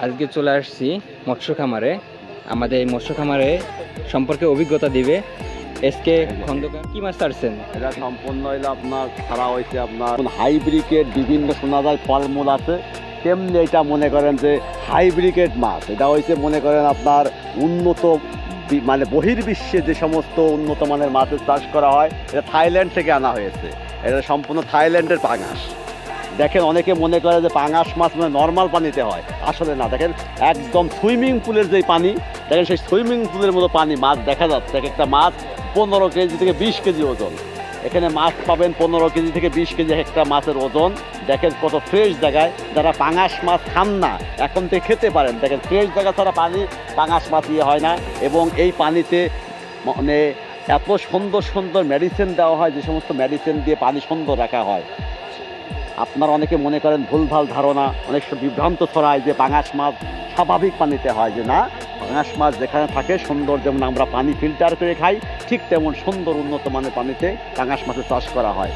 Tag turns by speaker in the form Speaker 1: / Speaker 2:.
Speaker 1: আজকে চলে আসছি মৎস্য খামারে। আমাদের এই মৎস্য খামারে সম্পর্কে অভিজ্ঞতা দিবে এসকে খন্দকার। কি মাছ ছাড়ছেন?
Speaker 2: এটা সম্পূর্ণ হইলে আপনার ছাড়া হয়েছে আপনার হাইব্রিকেট বিভিন্ন শোনা যায় ফলমূল আছে, তেমনি এটা মনে করেন যে হাইব্রিকেট মাছ। এটা হয়েছে মনে করেন আপনার উন্নত মানে বহির্বিশ্বে যে সমস্ত উন্নত মানের মাছের চাষ করা হয়, এটা থাইল্যান্ড থেকে আনা হয়েছে। এটা সম্পূর্ণ থাইল্যান্ডের পাঙাশ। দেখেন অনেকে মনে করে যে পাঙাশ মাছ মানে নর্মাল পানিতে হয়, আসলে না। দেখেন একদম সুইমিং পুলের যে পানি, দেখেন সেই সুইমিং পুলের মতো পানি মাছ দেখা যাচ্ছে। এক একটা মাছ 15 কেজি থেকে 20 কেজি ওজন। এখানে মাছ পাবেন 15 কেজি থেকে 20 কেজি একটা মাছের ওজন। দেখেন কত ফ্রেশ জায়গায়। যারা পাঙাশ মাছ খান না এখন থেকে খেতে পারেন। দেখেন ফ্রেশ জায়গা ছাড়া পানি পাঙাশ মাছ ইয়ে হয় না। এবং এই পানিতে মানে এত সুন্দর সুন্দর মেডিসিন দেওয়া হয়, যে সমস্ত মেডিসিন দিয়ে পানি সুন্দর রাখা হয়। আপনারা অনেকে মনে করেন ভুলভাল ধারণা, অনেক বিভ্রান্ত ছড়ায় যে পাঙাশ মাছ স্বাভাবিক পানিতে হয়, যে না, পাঙাশ মাছ যেখানে থাকে সুন্দর, যেমন আমরা পানি ফিল্টার করে খাই ঠিক তেমন সুন্দর উন্নত মানের পানিতে পাঙাশ মাছের চাষ করা হয়।